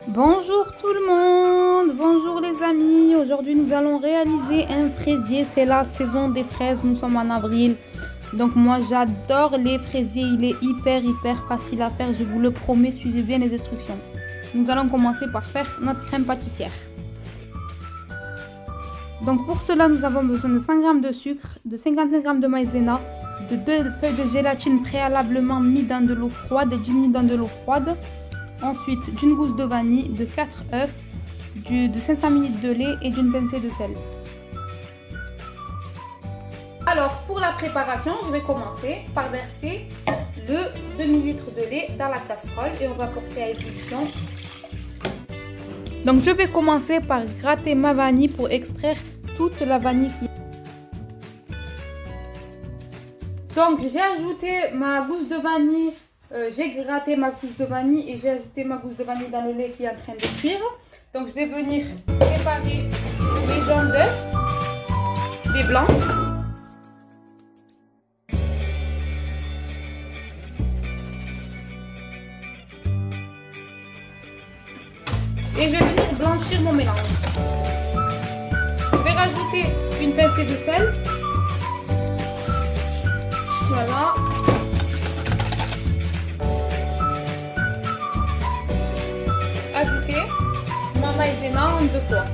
Bonjour tout le monde, bonjour les amis. Aujourd'hui nous allons réaliser un fraisier. C'est la saison des fraises, nous sommes en avril. Donc moi j'adore les fraisiers, il est hyper facile à faire, je vous le promets, suivez bien les instructions. Nous allons commencer par faire notre crème pâtissière. Donc pour cela nous avons besoin de 100 g de sucre, de 55 g de maïzena, de 2 feuilles de gélatine préalablement mis dans de l'eau froide et 10 minutes dans de l'eau froide. Ensuite, d'une gousse de vanille, de 4 œufs, de 500 ml de lait et d'une pincée de sel. Alors, pour la préparation, je vais commencer par verser le demi-litre de lait dans la casserole et on va porter à ébullition. Donc, je vais commencer par gratter ma vanille pour extraire toute la vanille. Donc, j'ai ajouté ma gousse de vanille. J'ai gratté ma gousse de vanille et j'ai ajouté ma gousse de vanille dans le lait qui est en train de cuire. Donc je vais venir séparer les jaunes d'œufs des blancs. Et je vais venir blanchir mon mélange. Je vais rajouter une pincée de sel. Voilà. Ajouter ma maïzena en 2 fois.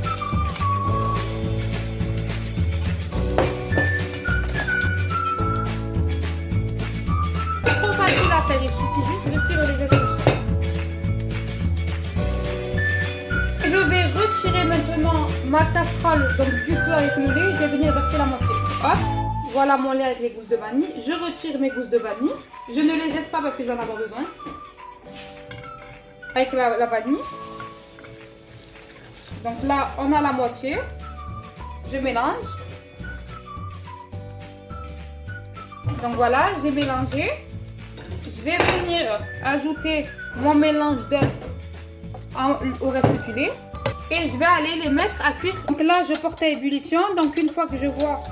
C'est trop facile à faire, il suffit juste de suivre les instructions. Je vais retirer maintenant ma casserole donc, du feu avec le lait. Je vais venir verser la moitié. Hop, voilà mon lait avec les gousses de vanille. Je retire mes gousses de vanille. Je ne les jette pas parce que j'en ai besoin. Avec la vanille. Donc là, on a la moitié. Je mélange. Donc voilà, j'ai mélangé. Je vais venir ajouter mon mélange d'œufs au reste du lait. Et je vais aller les mettre à cuire. Donc là, je porte à ébullition. Donc une fois que je vois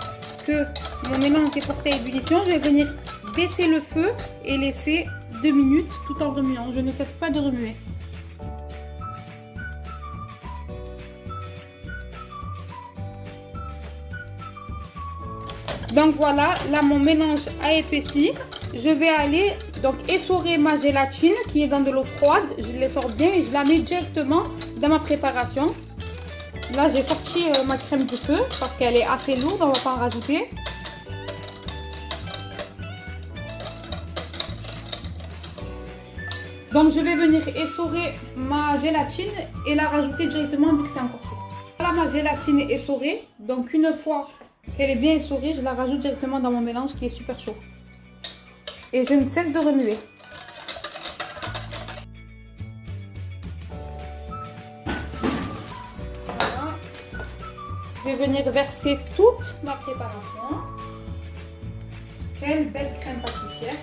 que mon mélange est porté à ébullition, je vais venir baisser le feu et laisser 2 minutes tout en remuant. Je ne cesse pas de remuer. Donc voilà, là mon mélange a épaissi. Je vais aller donc essorer ma gélatine qui est dans de l'eau froide. Je l'essore bien et je la mets directement dans ma préparation. Là j'ai sorti ma crème du feu parce qu'elle est assez lourde, on va pas en rajouter. Donc je vais venir essorer ma gélatine et la rajouter directement vu que c'est encore chaud. Voilà, ma gélatine est essorée. Donc une fois qu'elle est bien essorée, je la rajoute directement dans mon mélange qui est super chaud. Et je ne cesse de remuer. Voilà. Je vais venir verser toute ma préparation. Quelle belle crème pâtissière.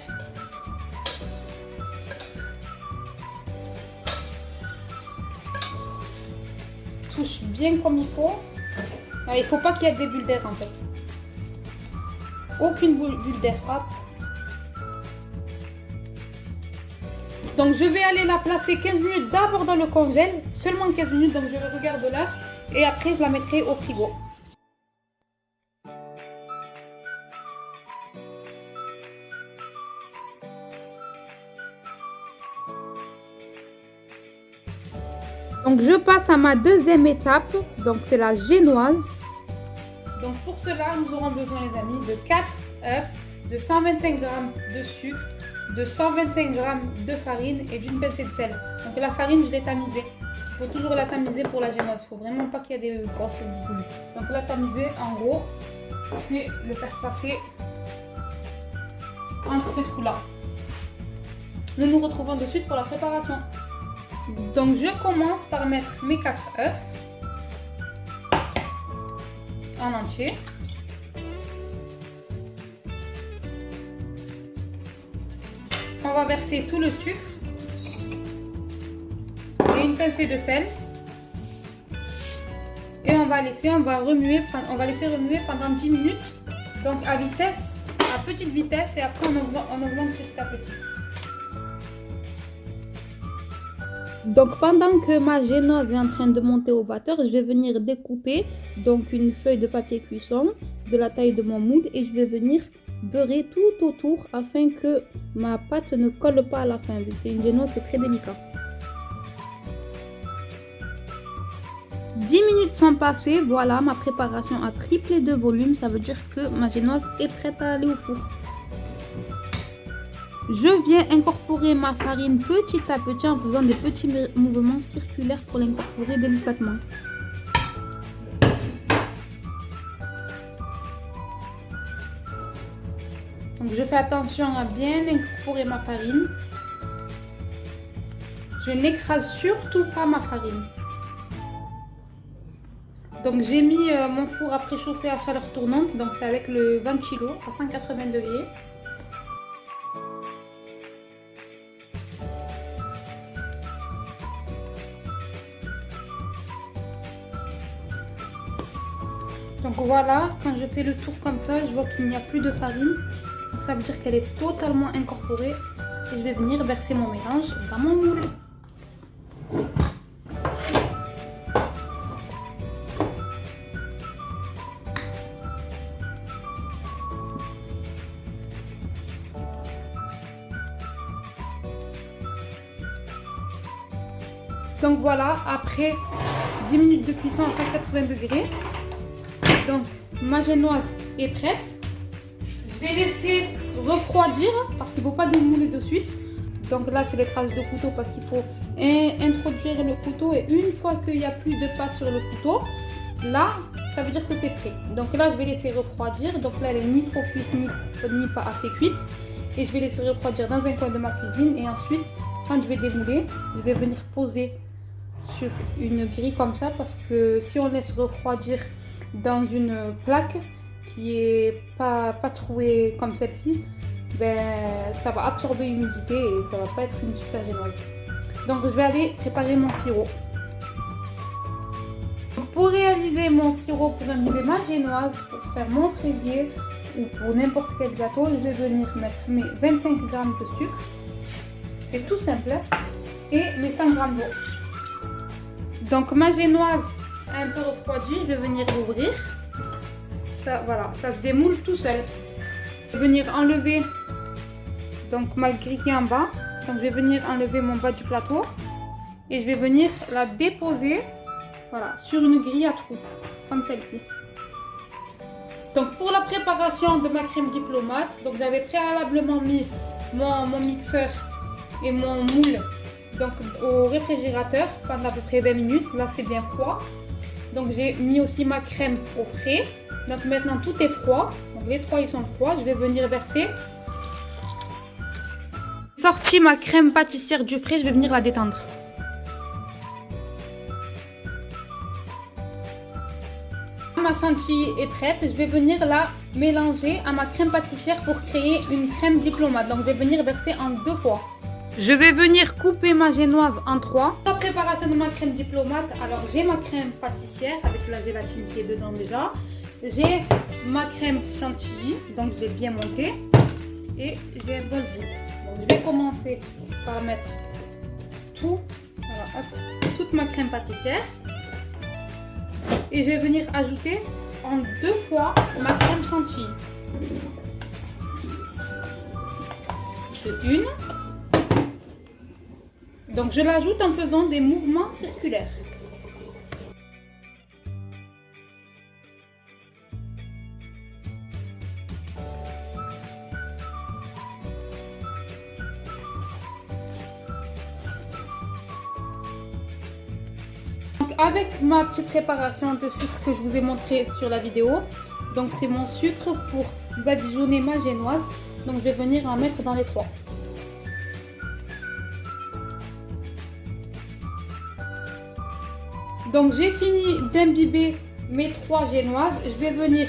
Touche bien comme il faut. Il ne faut pas qu'il y ait des bulles d'air en fait. Aucune bulle d'air. Hop. Donc je vais aller la placer 15 minutes d'abord dans le congèle. Seulement 15 minutes, donc je regarde l'heure. Et après je la mettrai au frigo. Donc je passe à ma deuxième étape. Donc c'est la génoise. Donc pour cela, nous aurons besoin les amis de 4 œufs, de 125 g de sucre, de 125 g de farine et d'une pincée de sel. Donc la farine, je l'ai tamisée. Il faut toujours la tamiser pour la génoise. Il ne faut vraiment pas qu'il y ait des grosses boules. Donc la tamiser, en gros, c'est le faire passer entre ces trous-là. Nous nous retrouvons de suite pour la préparation. Donc je commence par mettre mes 4 œufs en entier. On va verser tout le sucre et une pincée de sel. Et on va laisser remuer pendant 10 minutes. Donc à petite vitesse et après on augmente petit à petit. Donc pendant que ma génoise est en train de monter au batteur, je vais venir découper donc une feuille de papier cuisson de la taille de mon moule et je vais venir beurrer tout autour afin que ma pâte ne colle pas à la fin. Vu que c'est une génoise, c'est très délicat. 10 minutes sont passées, voilà, ma préparation a triplé de volume, ça veut dire que ma génoise est prête à aller au four. Je viens incorporer ma farine petit à petit en faisant des petits mouvements circulaires pour l'incorporer délicatement. Donc je fais attention à bien incorporer ma farine. Je n'écrase surtout pas ma farine. Donc j'ai mis mon four à préchauffer à chaleur tournante, donc c'est avec le ventilo à 180 degrés. Donc voilà, quand je fais le tour comme ça, je vois qu'il n'y a plus de farine. Donc ça veut dire qu'elle est totalement incorporée. Et je vais venir verser mon mélange dans mon moule. Donc voilà, après 10 minutes de cuisson à 180 degrés, donc ma génoise est prête. Je vais laisser refroidir parce qu'il ne faut pas démouler de suite. Donc là c'est l'écrasage de couteau parce qu'il faut introduire le couteau et une fois qu'il n'y a plus de pâte sur le couteau, là ça veut dire que c'est prêt. Donc là je vais laisser refroidir. Donc là elle est ni trop cuite ni pas assez cuite. Et je vais laisser refroidir dans un coin de ma cuisine. Et ensuite quand je vais démouler, je vais venir poser sur une grille comme ça parce que si on laisse refroidir dans une plaque qui est pas trouée comme celle-ci, ben ça va absorber l'humidité et ça va pas être une super génoise. Donc je vais aller préparer mon sirop. Pour réaliser mon sirop pour imbiber ma génoise, pour faire mon fraisier ou pour n'importe quel gâteau, je vais venir mettre mes 25 g de sucre, c'est tout simple, et mes 100 g d'eau. Donc ma génoise a un peu refroidi, je vais venir l'ouvrir. Ça, voilà, ça se démoule tout seul. Je vais venir enlever donc ma grille qui est en bas. Donc je vais venir enlever mon bas du plateau et je vais venir la déposer, voilà, sur une grille à trous comme celle-ci. Donc pour la préparation de ma crème diplomate, donc j'avais préalablement mis mon mixeur et mon moule donc au réfrigérateur pendant à peu près 20 minutes. Là c'est bien froid. Donc j'ai mis aussi ma crème au frais. Donc maintenant tout est froid. Donc les trois ils sont froids. Je vais venir verser. Sorti ma crème pâtissière du frais, je vais venir la détendre. Ma chantilly est prête. Je vais venir la mélanger à ma crème pâtissière pour créer une crème diplomate. Donc je vais venir verser en 2 fois. Je vais venir couper ma génoise en 3. La préparation de ma crème diplomate, alors j'ai ma crème pâtissière avec la gélatine qui est dedans déjà. J'ai ma crème chantilly, donc je l'ai bien montée. Et j'ai un bol vide. Donc je vais commencer par mettre tout, voilà, hop, toute ma crème pâtissière. Et je vais venir ajouter en 2 fois ma crème chantilly. Une. Donc je l'ajoute en faisant des mouvements circulaires. Donc avec ma petite préparation de sucre que je vous ai montré sur la vidéo, donc c'est mon sucre pour badigeonner ma génoise. Donc je vais venir en mettre dans les 3. Donc j'ai fini d'imbiber mes 3 génoises. Je vais venir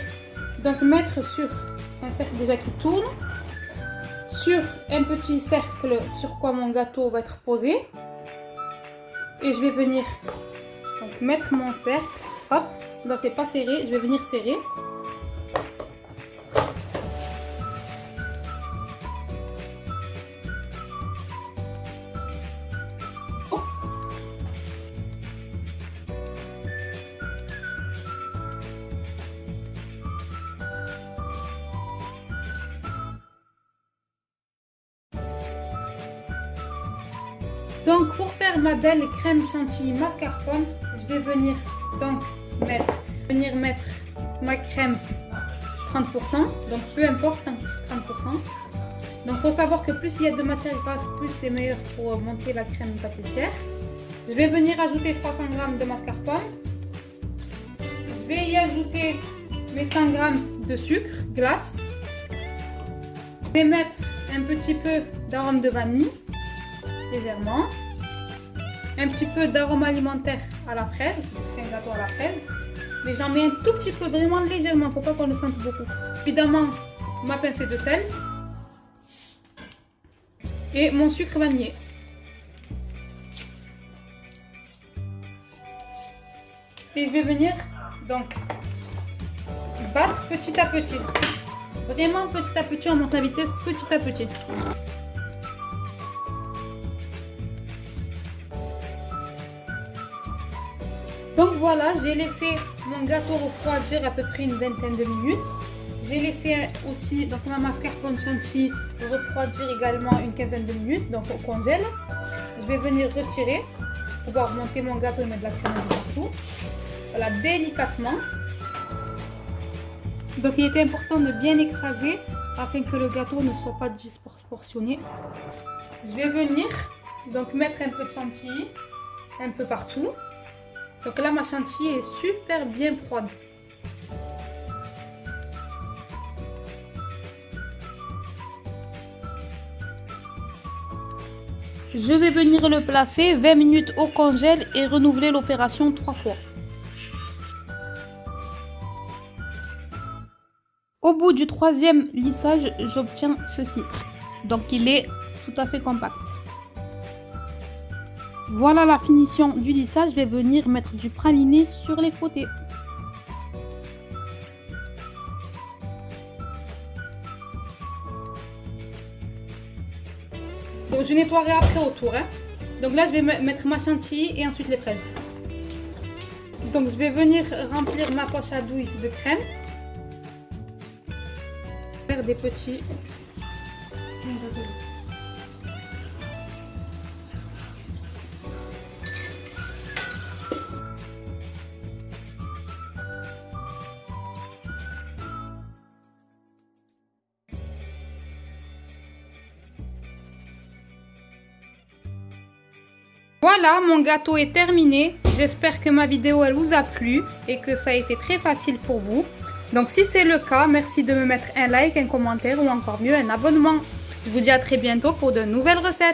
donc mettre sur un cercle déjà qui tourne, sur un petit cercle sur quoi mon gâteau va être posé. Et je vais venir donc mettre mon cercle. Hop, là c'est pas serré, je vais venir serrer. Donc pour faire ma belle crème chantilly mascarpone, je vais venir donc mettre ma crème 30%, donc peu importe 30%. Donc il faut savoir que plus il y a de matière grasse, plus c'est meilleur pour monter la crème pâtissière. Je vais venir ajouter 300 g de mascarpone. Je vais y ajouter mes 100 g de sucre glace. Je vais mettre un petit peu d'arôme de vanille, légèrement. Un petit peu d'arôme alimentaire à la fraise, c'est un gâteau à la fraise. Mais j'en mets un tout petit peu, vraiment légèrement, il ne faut pas qu'on le sente beaucoup. Évidemment, ma pincée de sel. Et mon sucre vanillé. Et je vais venir donc battre petit à petit. Vraiment petit à petit, on monte la vitesse petit à petit. Donc voilà, j'ai laissé mon gâteau refroidir à peu près une vingtaine de minutes. J'ai laissé aussi donc ma mascarpone chantilly refroidir également une quinzaine de minutes, donc au congèle. Je vais venir retirer pour pouvoir monter mon gâteau et mettre de la crème partout. Voilà, délicatement. Donc il était important de bien écraser afin que le gâteau ne soit pas disproportionné. Je vais venir donc mettre un peu de chantilly un peu partout. Donc là ma chantilly est super bien froide. Je vais venir le placer 20 minutes au congèle et renouveler l'opération 3 fois. Au bout du 3e lissage, j'obtiens ceci. Donc il est tout à fait compact. Voilà la finition du lissage. Je vais venir mettre du praliné sur les côtés. Donc je nettoierai après autour. Donc là je vais mettre ma chantilly et ensuite les fraises. Donc je vais venir remplir ma poche à douille de crème. Faire des petits. Voilà, mon gâteau est terminé. J'espère que ma vidéo elle vous a plu et que ça a été très facile pour vous. Donc si c'est le cas, merci de me mettre un like, un commentaire ou encore mieux un abonnement. Je vous dis à très bientôt pour de nouvelles recettes.